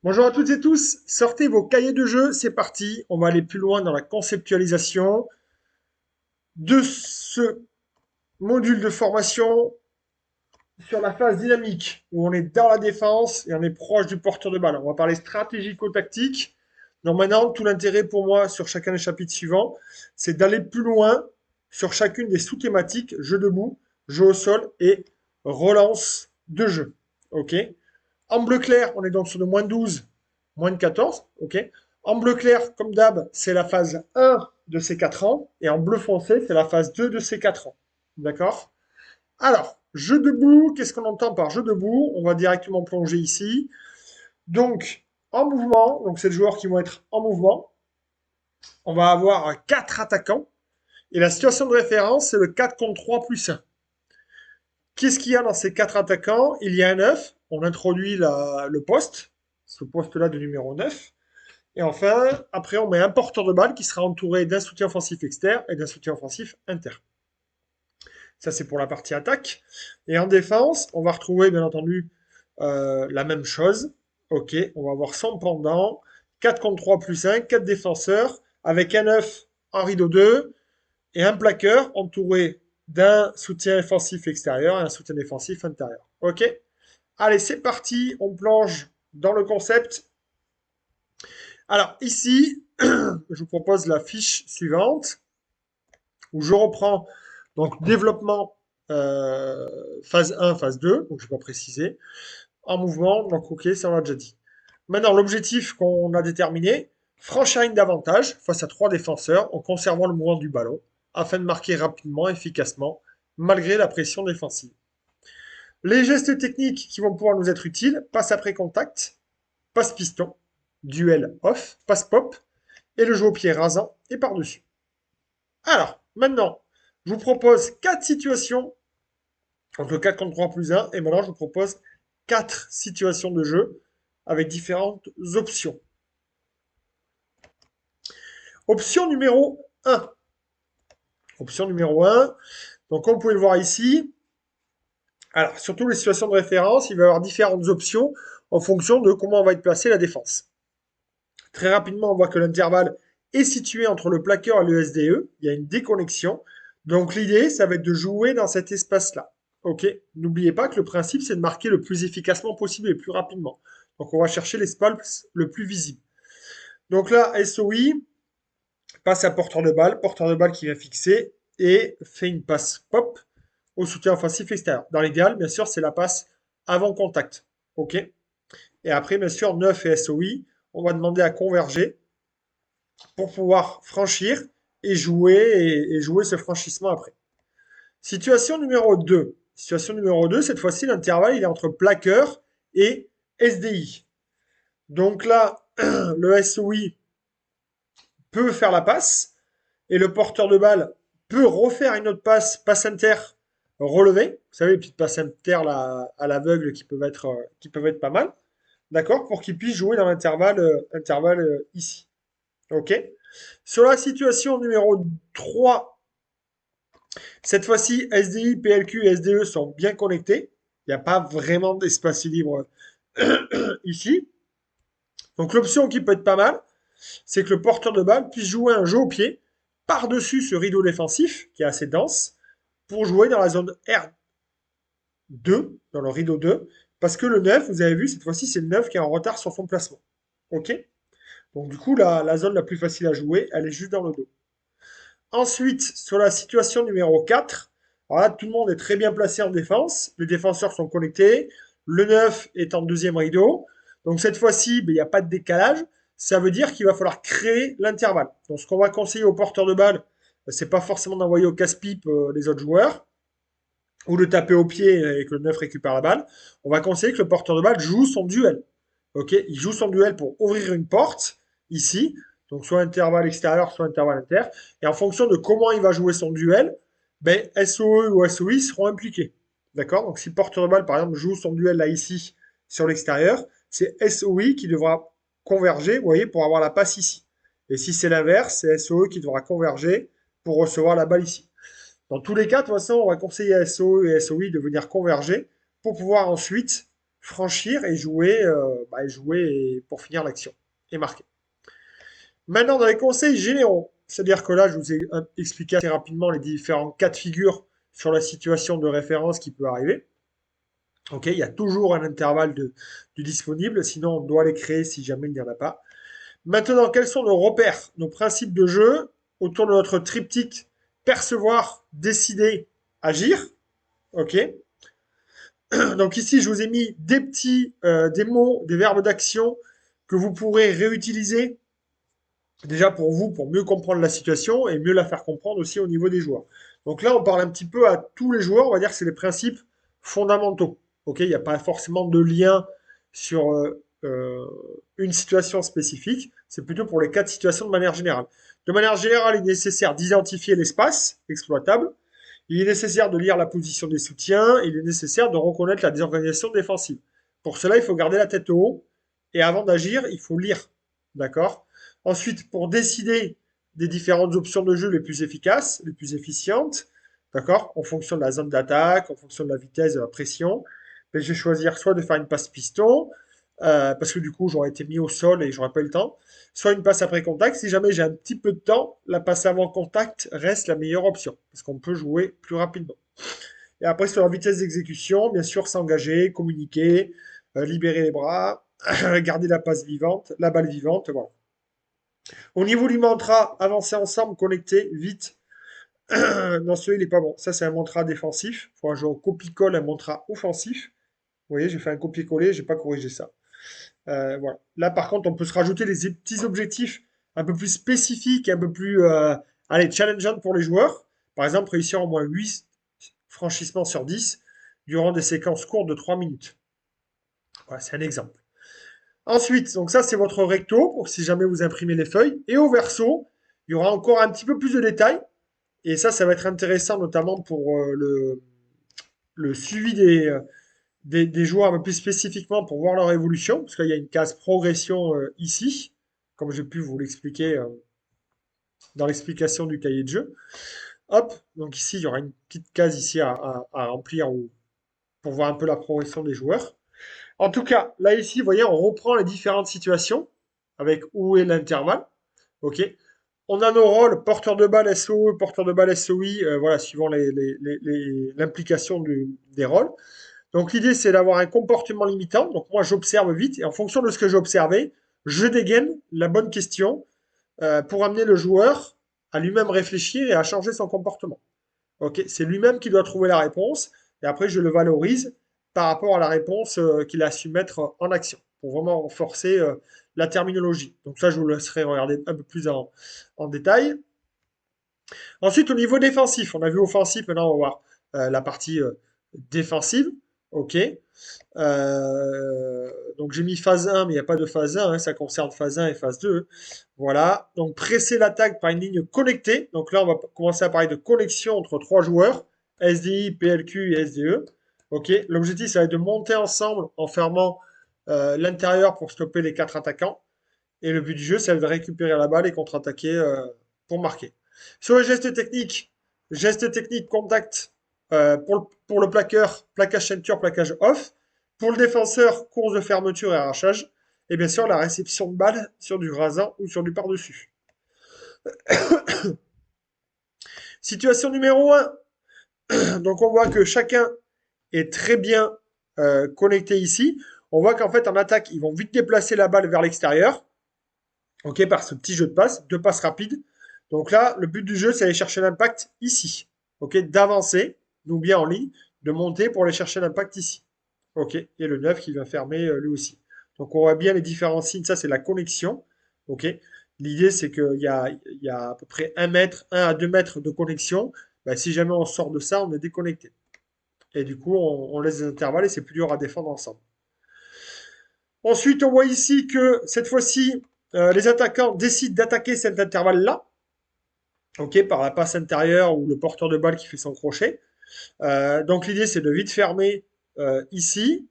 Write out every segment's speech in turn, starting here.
Bonjour à toutes et tous, sortez vos cahiers de jeu, c'est parti. On va aller plus loin dans la conceptualisation de ce module de formation sur la phase dynamique, où on est dans la défense et on est proche du porteur de balle. On va parler stratégico-tactique. Donc maintenant, tout l'intérêt pour moi sur chacun des chapitres suivants, c'est d'aller plus loin sur chacune des sous-thématiques, jeu debout, jeu au sol et relance de jeu. Ok. En bleu clair, on est donc sur le -12, -14. Ok. En bleu clair, comme d'hab, c'est la phase 1 de ces 4 ans. Et en bleu foncé, c'est la phase 2 de ces 4 ans. D'accord. Alors, jeu debout, qu'est-ce qu'on entend par jeu debout? On va directement plonger ici. Donc, en mouvement, donc c'est les joueurs qui vont être en mouvement. On va avoir 4 attaquants. Et la situation de référence, c'est le 4 contre 3 plus 1. Qu'est-ce qu'il y a dans ces 4 attaquants? Il y a un 9. On introduit le poste, ce poste-là de numéro 9. Et enfin, après, on met un porteur de balle qui sera entouré d'un soutien offensif externe et d'un soutien offensif interne. Ça, c'est pour la partie attaque. Et en défense, on va retrouver, bien entendu, la même chose. Ok, on va avoir son pendant. 4 contre 3 plus 1, 4 défenseurs, avec un 9 en rideau 2 et un plaqueur entouré d'un soutien offensif extérieur et un soutien défensif intérieur. Ok. Allez, c'est parti, on plonge dans le concept. Alors ici, je vous propose la fiche suivante où je reprends donc développement phase 1, phase 2, donc je ne vais pas préciser, en mouvement, donc ok, ça on l'a déjà dit. Maintenant, l'objectif qu'on a déterminé, franchir une d'avantage face à 3 défenseurs en conservant le mouvement du ballon, afin de marquer rapidement, efficacement, malgré la pression défensive. Les gestes techniques qui vont pouvoir nous être utiles, passe après contact, passe piston, duel off, passe pop, et le jeu au pied rasant et par-dessus. Alors, maintenant, je vous propose 4 situations, entre 4 contre 3 plus 1, et maintenant je vous propose 4 situations de jeu avec différentes options. Option numéro 1. Option numéro 1, donc comme vous pouvez le voir ici, alors surtout les situations de référence, il va y avoir différentes options en fonction de comment va être placée la défense. Très rapidement, on voit que l'intervalle est situé entre le plaqueur et le SDE. Il y a une déconnexion. Donc l'idée, ça va être de jouer dans cet espace-là. Ok. N'oubliez pas que le principe, c'est de marquer le plus efficacement possible et le plus rapidement. Donc on va chercher l'espace le plus visible. Donc là, SOI passe à porteur de balle qui vient fixer et fait une passe pop au soutien offensif extérieur. Dans l'idéal, bien sûr, c'est la passe avant contact. Ok. Et après, bien sûr, 9 et SOI, on va demander à converger pour pouvoir franchir et jouer ce franchissement après. Situation numéro 2. Situation numéro 2, cette fois-ci, l'intervalle il est entre plaqueur et SDI. Donc là, le SOI peut faire la passe et le porteur de balle peut refaire une autre passe, passe inter relevée. Vous savez, les petites passes inter à l'aveugle qui peuvent être pas mal. D'accord. Pour qu'il puisse jouer dans l'intervalle ici. Ok. Sur la situation numéro 3, cette fois-ci, SDI, PLQ et SDE sont bien connectés. Il n'y a pas vraiment d'espace libre ici. Donc l'option qui peut être pas mal, c'est que le porteur de balle puisse jouer un jeu au pied par-dessus ce rideau défensif qui est assez dense pour jouer dans la zone R2, dans le rideau 2, parce que le 9, vous avez vu, cette fois-ci, c'est le 9 qui est en retard sur son placement. Ok. Donc du coup, la zone la plus facile à jouer, elle est juste dans le dos. Ensuite, sur la situation numéro 4, alors là, tout le monde est très bien placé en défense. Les défenseurs sont connectés. Le 9 est en deuxième rideau. Donc cette fois-ci, il n'y a pas de décalage. Ça veut dire qu'il va falloir créer l'intervalle. Donc ce qu'on va conseiller aux porteurs de balle, c'est pas forcément d'envoyer au casse-pipe les autres joueurs ou de taper au pied et que le 9 récupère la balle. On va conseiller que le porteur de balle joue son duel. Ok, il joue son duel pour ouvrir une porte ici, donc soit intervalle extérieur, soit intervalle inter. Et en fonction de comment il va jouer son duel, ben, SOE ou SOI seront impliqués. D'accord. Donc si le porteur de balle, par exemple, joue son duel là ici sur l'extérieur, c'est SOI qui devra converger, vous voyez, pour avoir la passe ici. Et si c'est l'inverse, c'est SOE qui devra converger pour recevoir la balle ici. Dans tous les cas, de toute façon, on va conseiller à SOE et SOI de venir converger pour pouvoir ensuite franchir et jouer pour finir l'action et marquer. Maintenant, dans les conseils généraux, c'est-à-dire que là, je vous ai expliqué assez rapidement les différents cas de figure sur la situation de référence qui peut arriver. Ok, il y a toujours un intervalle de disponible, sinon on doit les créer si jamais il n'y en a pas. Maintenant, quels sont nos repères, nos principes de jeu autour de notre triptyque percevoir, décider, agir. Ok. Donc ici, je vous ai mis des mots, des verbes d'action que vous pourrez réutiliser déjà pour vous, pour mieux comprendre la situation et mieux la faire comprendre aussi au niveau des joueurs. Donc là, on parle un petit peu à tous les joueurs, on va dire que c'est les principes fondamentaux. Ok, il n'y a pas forcément de lien sur une situation spécifique, c'est plutôt pour les cas de situation de manière générale. De manière générale, il est nécessaire d'identifier l'espace exploitable, il est nécessaire de lire la position des soutiens, il est nécessaire de reconnaître la désorganisation défensive. Pour cela, il faut garder la tête haut, et avant d'agir, il faut lire. D'accord. Ensuite, pour décider des différentes options de jeu les plus efficaces, les plus efficientes, d'accord, en fonction de la zone d'attaque, en fonction de la vitesse, de la pression, ben, je vais choisir soit de faire une passe piston, parce que du coup j'aurais été mis au sol et j'aurais pas eu le temps, soit une passe après contact. Si jamais j'ai un petit peu de temps, la passe avant contact reste la meilleure option, parce qu'on peut jouer plus rapidement. Et après, sur la vitesse d'exécution, bien sûr, s'engager, communiquer, libérer les bras, garder la passe vivante, la balle vivante, voilà. Au niveau du mantra, avancer ensemble, connecter, vite. Non, celui-là, il est pas bon. Ça, c'est un mantra défensif. Il faudra jouer au copie-colle un mantra offensif. Vous voyez, j'ai fait un copier-coller, j'ai pas corrigé ça. Voilà. Là, par contre, on peut se rajouter des petits objectifs un peu plus spécifiques, un peu plus allez, challengeants pour les joueurs. Par exemple, réussir au moins 8 franchissements sur 10 durant des séquences courtes de 3 minutes. Voilà, c'est un exemple. Ensuite, donc ça, c'est votre recto, pour si jamais vous imprimez les feuilles. Et au verso, il y aura encore un petit peu plus de détails. Et ça va être intéressant, notamment pour le suivi des joueurs, mais plus spécifiquement pour voir leur évolution, parce qu'il y a une case progression ici, comme j'ai pu vous l'expliquer dans l'explication du cahier de jeu. Hop, donc ici, il y aura une petite case ici à remplir pour voir un peu la progression des joueurs. En tout cas, là ici, vous voyez, on reprend les différentes situations avec où est l'intervalle. Ok. On a nos rôles, porteur de balle SO, porteur de balle SOI, voilà, suivant l'implication des rôles. Donc l'idée, c'est d'avoir un comportement limitant. Donc moi, j'observe vite et en fonction de ce que j'ai observé, je dégaine la bonne question pour amener le joueur à lui-même réfléchir et à changer son comportement. Ok, c'est lui-même qui doit trouver la réponse et après, je le valorise par rapport à la réponse qu'il a su mettre en action pour vraiment renforcer la terminologie. Donc ça, je vous laisserai regarder un peu plus en détail. Ensuite, au niveau défensif, on a vu offensif, maintenant on va voir la partie défensive. Ok. Donc j'ai mis phase 1, mais il n'y a pas de phase 1, hein, ça concerne phase 1 et phase 2. Voilà. Donc presser l'attaque par une ligne connectée. Donc là, on va commencer à parler de connexion entre trois joueurs, SDI, PLQ et SDE. Ok. L'objectif, ça va être de monter ensemble en fermant l'intérieur pour stopper les quatre attaquants. Et le but du jeu, c'est de récupérer la balle et contre-attaquer pour marquer. Sur les gestes techniques, contact pour le plaqueur, plaquage ceinture, plaquage off. Pour le défenseur, course de fermeture et arrachage. Et bien sûr, la réception de balle sur du rasant ou sur du par-dessus. Situation numéro 1. Donc on voit que chacun est très bien connecté ici. On voit qu'en fait, en attaque, ils vont vite déplacer la balle vers l'extérieur. Ok, par ce petit jeu de passe, deux passes rapides. Donc là, le but du jeu, c'est aller chercher l'impact ici. Ok, d'avancer, donc bien en ligne, de monter pour aller chercher l'impact ici. Ok, et le 9 qui va fermer lui aussi. Donc on voit bien les différents signes, ça c'est la connexion. Ok, l'idée c'est qu'il y a à peu près 1 mètre, 1 à 2 mètres de connexion. Ben, si jamais on sort de ça, on est déconnecté. Et du coup, on laisse des intervalles et c'est plus dur à défendre ensemble. Ensuite, on voit ici que cette fois-ci, les attaquants décident d'attaquer cet intervalle-là, ok, par la passe intérieure ou le porteur de balle qui fait son crochet. Donc l'idée, c'est de vite fermer ici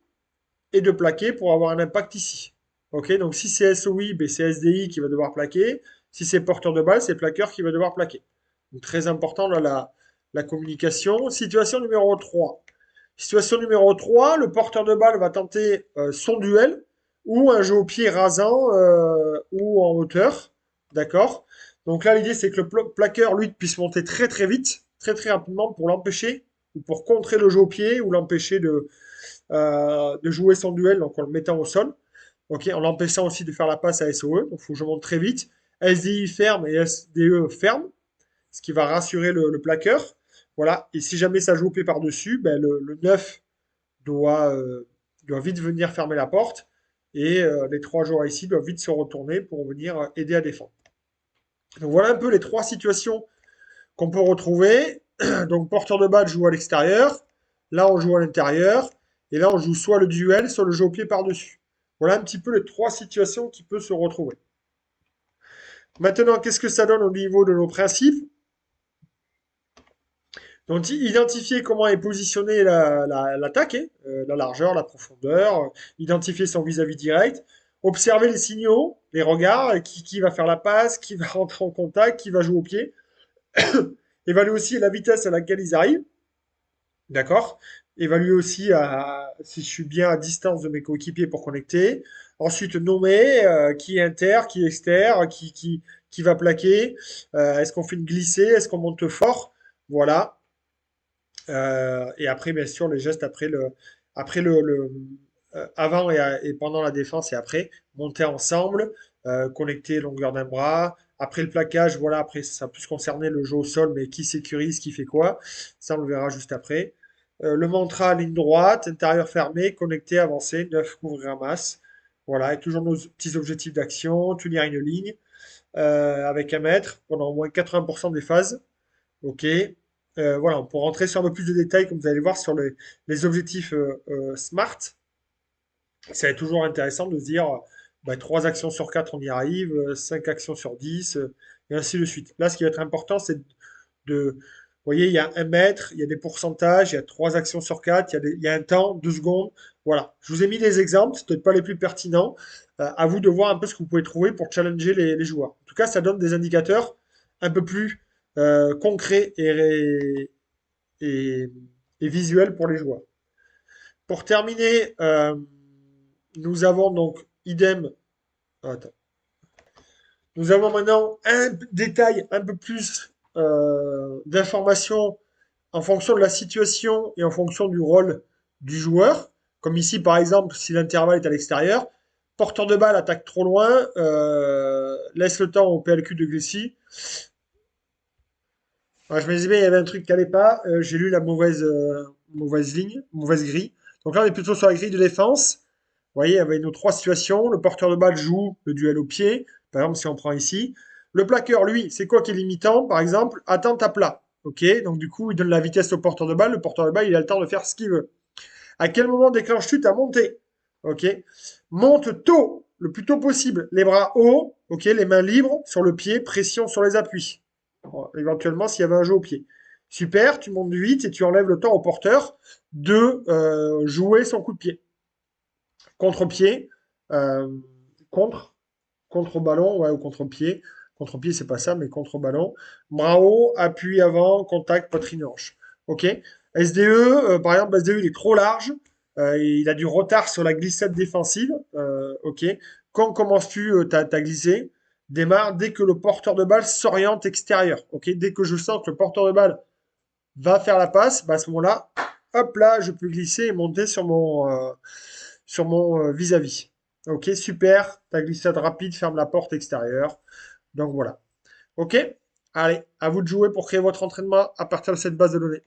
et de plaquer pour avoir un impact ici. Ok, donc si c'est SOI, ben c'est SDI qui va devoir plaquer. Si c'est porteur de balle, c'est plaqueur qui va devoir plaquer. Donc très important là, la communication. Situation numéro 3. Situation numéro 3, le porteur de balle va tenter son duel ou un jeu au pied rasant ou en hauteur. D'accord? Donc là, l'idée, c'est que le plaqueur, lui, puisse monter très très vite, très très rapidement pour l'empêcher ou pour contrer le jeu au pied ou l'empêcher de jouer son duel, donc en le mettant au sol. Ok, en l'empêchant aussi de faire la passe à SOE. Donc il faut que je monte très vite. SDI ferme et SDE ferme, ce qui va rassurer le plaqueur. Voilà. Et si jamais ça joue au pied par-dessus, ben, le 9 doit vite venir fermer la porte. Et les trois joueurs ici doivent vite se retourner pour venir aider à défendre. Donc voilà un peu les trois situations qu'on peut retrouver. Donc porteur de balle joue à l'extérieur. Là, on joue à l'intérieur. Et là, on joue soit le duel, soit le jeu au pied par-dessus. Voilà un petit peu les trois situations qui peuvent se retrouver. Maintenant, qu'est-ce que ça donne au niveau de nos principes? Donc, identifier comment est positionnée l'attaque, la largeur, la profondeur, identifier son vis-à-vis direct, observer les signaux, les regards, qui va faire la passe, qui va rentrer en contact, qui va jouer au pied, évaluer aussi la vitesse à laquelle ils arrivent, d'accord? Évaluer aussi si je suis bien à distance de mes coéquipiers pour connecter. Ensuite, nommer qui est inter, qui est exter, qui va plaquer. Est-ce qu'on fait une glissée? Est-ce qu'on monte fort? Voilà. Et après, bien sûr, les gestes après avant et pendant la défense et après, monter ensemble, connecter longueur d'un bras. Après le plaquage, voilà, après ça va plus concerner le jeu au sol, mais qui sécurise, qui fait quoi. Ça, on le verra juste après. Le mantra, ligne droite, intérieur fermé, connecté, avancé, 9 couvrir masse. Voilà, et toujours nos petits objectifs d'action, tenir une ligne avec un mètre pendant au moins 80% des phases. Ok. Voilà, pour rentrer sur un peu plus de détails, comme vous allez voir, sur les objectifs SMART, ça va être toujours intéressant de se dire, 3 actions sur 4, on y arrive, 5 actions sur 10, et ainsi de suite. Là, ce qui va être important, c'est vous voyez, il y a un mètre, il y a des pourcentages, il y a 3 actions sur 4, il y a un temps, 2 secondes. Voilà, je vous ai mis des exemples, c'est peut-être pas les plus pertinents. À vous de voir un peu ce que vous pouvez trouver pour challenger les joueurs. En tout cas, ça donne des indicateurs un peu plus concrets et, et visuels pour les joueurs. Pour terminer, nous avons donc idem. Attends. Nous avons maintenant un détail un peu plus d'informations en fonction de la situation et en fonction du rôle du joueur. Comme ici, par exemple, si l'intervalle est à l'extérieur, porteur de balle attaque trop loin, laisse le temps au PLQ de glisser. Ouais, je me disais bien, il y avait un truc qui n'allait pas. J'ai lu la mauvaise ligne, mauvaise grille. Donc là, on est plutôt sur la grille de défense. Vous voyez, avec nos trois situations. Le porteur de balle joue le duel au pied. Par exemple, si on prend ici. Le plaqueur, lui, c'est quoi qui est limitant? Par exemple, attente à plat. Ok, donc du coup, il donne la vitesse au porteur de balle. Le porteur de balle, il a le temps de faire ce qu'il veut. À quel moment déclenches-tu ta montée? Ok, monte tôt, le plus tôt possible. Les bras hauts, ok, les mains libres sur le pied, pression sur les appuis. Bon, éventuellement, s'il y avait un jeu au pied. Super, tu montes vite et tu enlèves le temps au porteur de jouer son coup de pied. Contre-pied, euh, contre, contre-ballon, ouais, ou contre-pied. Contre-pied, c'est pas ça, mais contre-ballon. Bras haut, appui avant, contact, poitrine hanche. Ok. SDE, par exemple, SDE, il est trop large. Il a du retard sur la glissade défensive. Ok. Quand commences-tu ta glissée? Démarre dès que le porteur de balle s'oriente extérieur. Ok. Dès que je sens que le porteur de balle va faire la passe, bah à ce moment-là, hop là, je peux glisser et monter sur mon vis-à-vis. Ok, super. Ta glissade rapide ferme la porte extérieure. Donc voilà. Ok. Allez, à vous de jouer pour créer votre entraînement à partir de cette base de données.